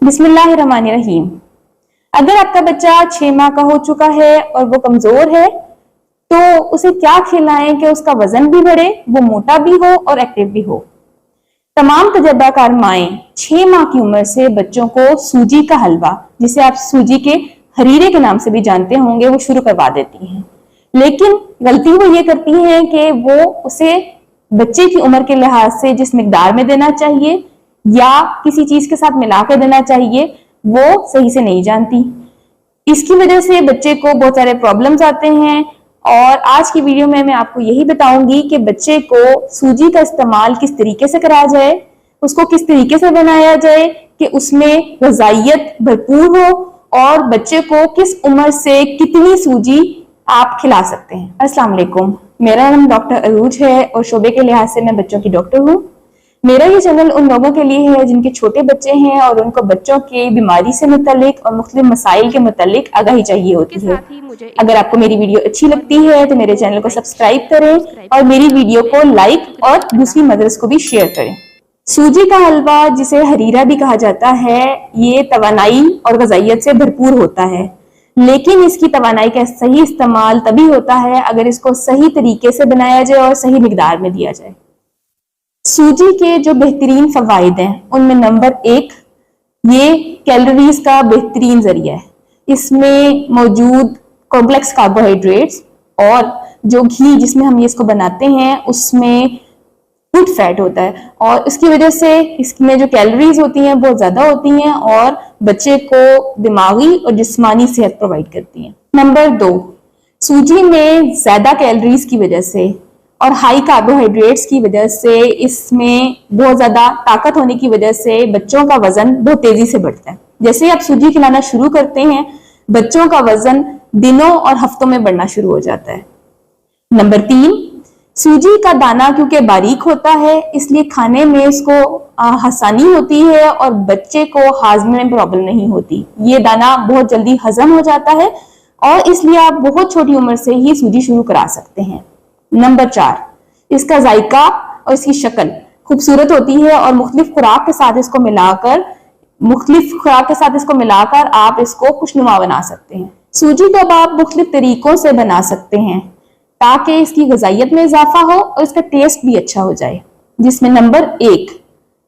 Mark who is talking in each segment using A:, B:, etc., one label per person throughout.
A: बिस्मिल्लाहिर्रहमानिर्रहीम। अगर आपका बच्चा 6 माह का हो चुका है और वो कमजोर है तो उसे क्या खिलाएं कि उसका वजन भी बढ़े, वो मोटा भी हो और एक्टिव भी हो। तमाम तजर्बाकार माएं 6 माह की उम्र से बच्चों को सूजी का हलवा, जिसे आप सूजी के हरीरे के नाम से भी जानते होंगे, वो शुरू करवा देती हैं। लेकिन गलती वो ये करती हैं कि वो उसे बच्चे की उम्र के लिहाज से जिस मिकदार में देना चाहिए या किसी चीज के साथ मिलाकर देना चाहिए वो सही से नहीं जानती। इसकी वजह से बच्चे को बहुत सारे प्रॉब्लम्स आते हैं और आज की वीडियो में मैं आपको यही बताऊंगी कि बच्चे को सूजी का इस्तेमाल किस तरीके से करा जाए, उसको किस तरीके से बनाया जाए कि उसमें ग़िज़ाइयत भरपूर हो और बच्चे को किस उम्र से कितनी सूजी आप खिला सकते हैं। अस्सलाम वालेकुम, मेरा नाम डॉक्टर अरूज है और शोबे के लिहाज से मैं बच्चों की डॉक्टर हूँ। मेरा ये चैनल उन लोगों के लिए है जिनके छोटे बच्चे हैं और उनको बच्चों के बीमारी से मुतालिक और मुख्तलिफ मसाइल के मुतालिक आगाही चाहिए होती है। अगर आपको मेरी वीडियो अच्छी लगती है तो मेरे चैनल को सब्सक्राइब करें और मेरी वीडियो को लाइक और दूसरी मदर्स को भी शेयर करें। सूजी का हलवा, जिसे हरीरा भी कहा जाता है, ये तवानाई और ग़िज़ाइयत से भरपूर होता है, लेकिन इसकी तवानाई का सही इस्तेमाल तभी होता है अगर इसको सही तरीके से बनाया जाए और सही मिकदार में दिया जाए। सूजी के जो बेहतरीन फवाइद हैं उनमें नंबर 1, ये कैलोरीज का बेहतरीन जरिया है। इसमें मौजूद कॉम्प्लेक्स कार्बोहाइड्रेट्स और जो घी जिसमें हम ये इसको बनाते हैं उसमें गुड फैट होता है और इसकी वजह से इसमें जो कैलोरीज होती हैं बहुत ज्यादा होती हैं और बच्चे को दिमागी और जिस्मानी सेहत प्रोवाइड करती हैं। नंबर 2, सूजी में ज्यादा कैलोरीज की वजह से और हाई कार्बोहाइड्रेट्स की वजह से, इसमें बहुत ज्यादा ताकत होने की वजह से बच्चों का वजन बहुत तेजी से बढ़ता है। जैसे ही आप सूजी खिलाना शुरू करते हैं बच्चों का वजन दिनों और हफ्तों में बढ़ना शुरू हो जाता है। नंबर 3, सूजी का दाना क्योंकि बारीक होता है इसलिए खाने में इसको आसानी होती है और बच्चे को हाजमे में प्रॉब्लम नहीं होती। ये दाना बहुत जल्दी हजम हो जाता है और इसलिए आप बहुत छोटी उम्र से ही सूजी शुरू करा सकते हैं। नंबर 4, इसका जायका और इसकी शक्ल खूबसूरत होती है और मुख्तलिफ खुराक के साथ इसको मिलाकर आप इसको खुशनुमा बना सकते हैं। सूजी को अब आप मुख्तलिफ तरीकों से बना सकते हैं ताकि इसकी ग़िज़ाइयत में इजाफा हो और इसका टेस्ट भी अच्छा हो जाए। जिसमें नंबर 1,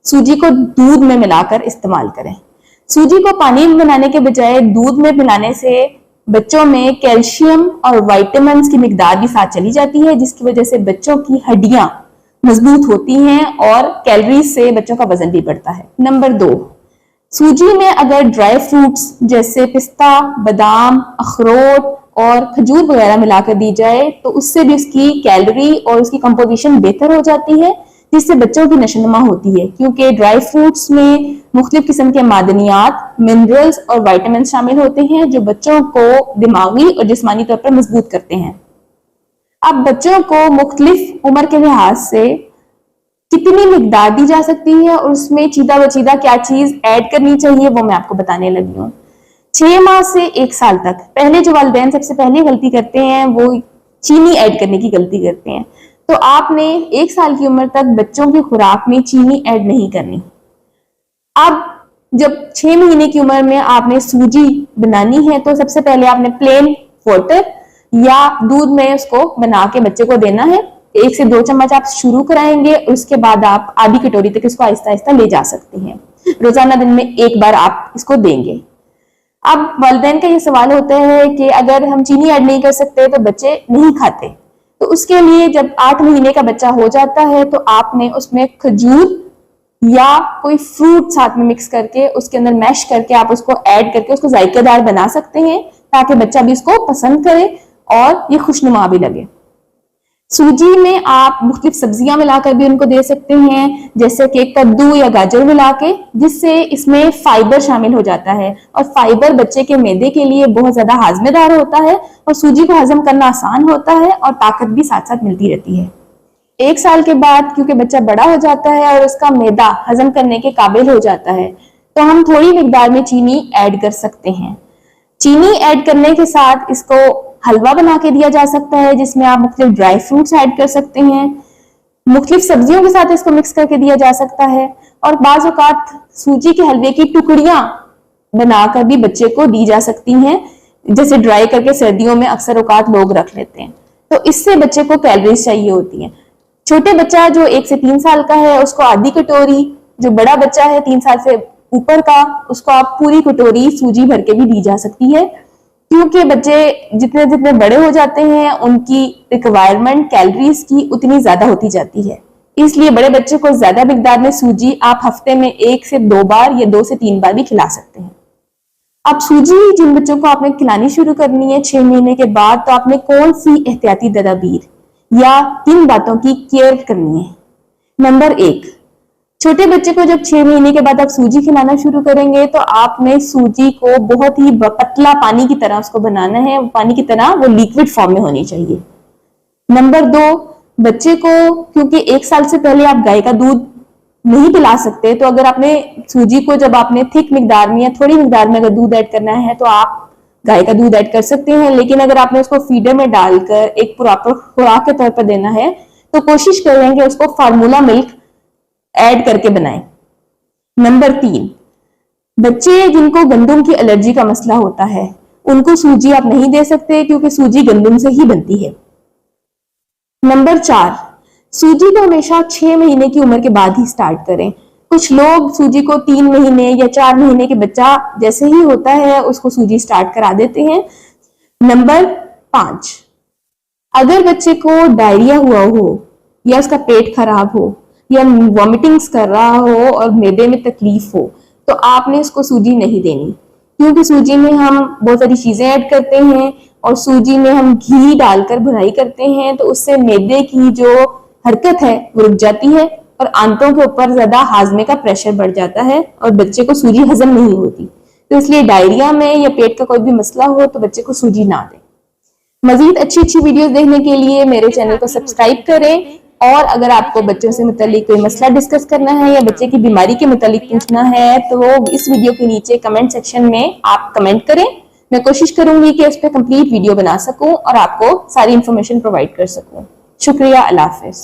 A: सूजी को दूध में मिलाकर इस्तेमाल करें। सूजी को पानी में बनाने के बजाय दूध में मिलाने से बच्चों में कैल्शियम और विटामिन्स की मिकदार भी साथ चली जाती है, जिसकी वजह से बच्चों की हड्डियां मजबूत होती हैं और कैलोरीज से बच्चों का वजन भी बढ़ता है। नंबर 2, सूजी में अगर ड्राई फ्रूट्स जैसे पिस्ता, बादाम, अखरोट और खजूर वगैरह मिलाकर दी जाए तो उससे भी उसकी कैलोरी और उसकी कंपोजिशन बेहतर हो जाती है, जिससे बच्चों की नशोनुमा होती है, क्योंकि ड्राई फ्रूट्स में मुख्तलिफ किस्म के मादनियात, मिनरल्स और विटामिन शामिल होते हैं जो बच्चों को दिमागी और जिस्मानी तौर पर मजबूत करते हैं। अब बच्चों को मुख्तलिफ उम्र के लिहाज से कितनी मिकदार दी जा सकती है और उसमें चीदा बचीदा क्या चीज ऐड करनी चाहिए वो मैं आपको बताने लगी हूँ। 6 माह से 1 साल तक पहले जो वालिदैन सबसे पहले गलती करते हैं वो चीनी ऐड करने की गलती करते हैं, तो आपने 1 साल की उम्र तक बच्चों की खुराक में चीनी ऐड नहीं करनी। अब जब 6 महीने की उम्र में आपने सूजी बनानी है तो सबसे पहले आपने प्लेन वाटर या दूध में उसको बना के बच्चे को देना है। 1 से 2 चम्मच आप शुरू कराएंगे, उसके बाद आप आधी कटोरी तक इसको आहिस्ता आहिस्ता ले जा सकते हैं। रोजाना दिन में 1 बार आप इसको देंगे। अब वालिदैन का ये सवाल होता है कि अगर हम चीनी ऐड नहीं कर सकते तो बच्चे नहीं खाते, तो उसके लिए जब 8 महीने का बच्चा हो जाता है तो आपने उसमें खजूर या कोई फ्रूट साथ में मिक्स करके उसके अंदर मैश करके आप उसको ऐड करके उसको जायकेदार बना सकते हैं ताकि बच्चा भी इसको पसंद करे और ये खुशनुमा भी लगे। सूजी में आप मुख्तलिफ सब्जियां मिलाकर भी उनको दे सकते हैं, जैसे कि कद्दू या गाजर मिला के, जिससे इसमें फाइबर शामिल हो जाता है और फाइबर बच्चे के मैदे के लिए बहुत ज्यादा हाजमेदार होता है और सूजी को हजम करना आसान होता है और ताकत भी साथ साथ मिलती रहती है। 1 साल के बाद क्योंकि बच्चा बड़ा हो जाता है और उसका मैदा हजम करने के काबिल हो जाता है तो हम थोड़ी मिकदार में चीनी ऐड कर सकते हैं। चीनी ऐड करने के साथ इसको हलवा बना के दिया जा सकता है, जिसमें आप मुख्तलिफ ड्राई फ्रूट्स ऐड कर सकते हैं, मुख्तलिफ सब्जियों के साथ इसको मिक्स करके दिया जा सकता है और बाज़ औक़ात सूजी के हलवे की टुकड़ियां बनाकर भी बच्चे को दी जा सकती हैं, जैसे ड्राई करके सर्दियों में अक्सर औकात लोग रख लेते हैं। तो इससे बच्चे को कैलोरीज चाहिए होती हैं। छोटे बच्चा जो 1 से 3 साल का है उसको आधी कटोरी, जो बड़ा बच्चा है 3 साल से ऊपर का उसको आप पूरी कटोरी सूजी भर के भी दी जा सकती है, क्योंकि बच्चे जितने जितने बड़े हो जाते हैं उनकी रिक्वायरमेंट कैलोरीज की उतनी ज्यादा होती जाती है। इसलिए बड़े बच्चे को ज्यादा मिकदार में सूजी आप हफ्ते में 1 से 2 बार या 2 से 3 बार भी खिला सकते हैं। अब सूजी जिन बच्चों को आपने खिलानी शुरू करनी है 6 महीने के बाद, तो आपने कौन सी एहतियाती तदाबीर या किन बातों की केयर करनी है। नंबर 1, छोटे बच्चे को जब 6 महीने के बाद आप सूजी खिलाना शुरू करेंगे तो आपने सूजी को बहुत ही पतला पानी की तरह उसको बनाना है, पानी की तरह वो लिक्विड फॉर्म में होनी चाहिए। नंबर 2, बच्चे को क्योंकि 1 साल से पहले आप गाय का दूध नहीं पिला सकते, तो अगर आपने सूजी को जब आपने थिक मिकदार में या थोड़ी मिकदार में अगर दूध ऐड करना है तो आप गाय का दूध ऐड कर सकते हैं। लेकिन अगर आपने उसको फीडर में डालकर एक प्रॉपर खुराक के तौर पर देना है तो कोशिश करेंगे उसको फार्मूला मिल्क ऐड करके बनाएं। नंबर 3, बच्चे जिनको गंदम की एलर्जी का मसला होता है उनको सूजी आप नहीं दे सकते, क्योंकि सूजी गंदम से ही बनती है। नंबर 4, सूजी को हमेशा 6 महीने की उम्र के बाद ही स्टार्ट करें। कुछ लोग सूजी को 3 महीने या 4 महीने के बच्चा जैसे ही होता है उसको सूजी स्टार्ट करा देते हैं। नंबर 5, अगर बच्चे को डायरिया हुआ हो या उसका पेट खराब हो या वॉमिटिंग्स कर रहा हो और मैदे में तकलीफ हो तो आपने इसको सूजी नहीं देनी, क्योंकि सूजी में हम बहुत सारी चीजें ऐड करते हैं और सूजी में हम घी डालकर भुनाई करते हैं, तो उससे मैदे की जो हरकत है वो रुक जाती है और आंतों के ऊपर ज्यादा हाजमे का प्रेशर बढ़ जाता है और बच्चे को सूजी हजम नहीं होती। तो इसलिए डायरिया में या पेट का कोई भी मसला हो तो बच्चे को सूजी ना दें। मजीद अच्छी अच्छी वीडियोस देखने के लिए मेरे चैनल को सब्सक्राइब करें, और अगर आपको बच्चों से मुतालिक कोई मसला डिस्कस करना है या बच्चे की बीमारी के मुतालिक पूछना है तो इस वीडियो के नीचे कमेंट सेक्शन में आप कमेंट करें। मैं कोशिश करूंगी कि इस पर कंप्लीट वीडियो बना सकूं और आपको सारी इंफॉर्मेशन प्रोवाइड कर सकूं। शुक्रिया, अल्लाह हाफिज।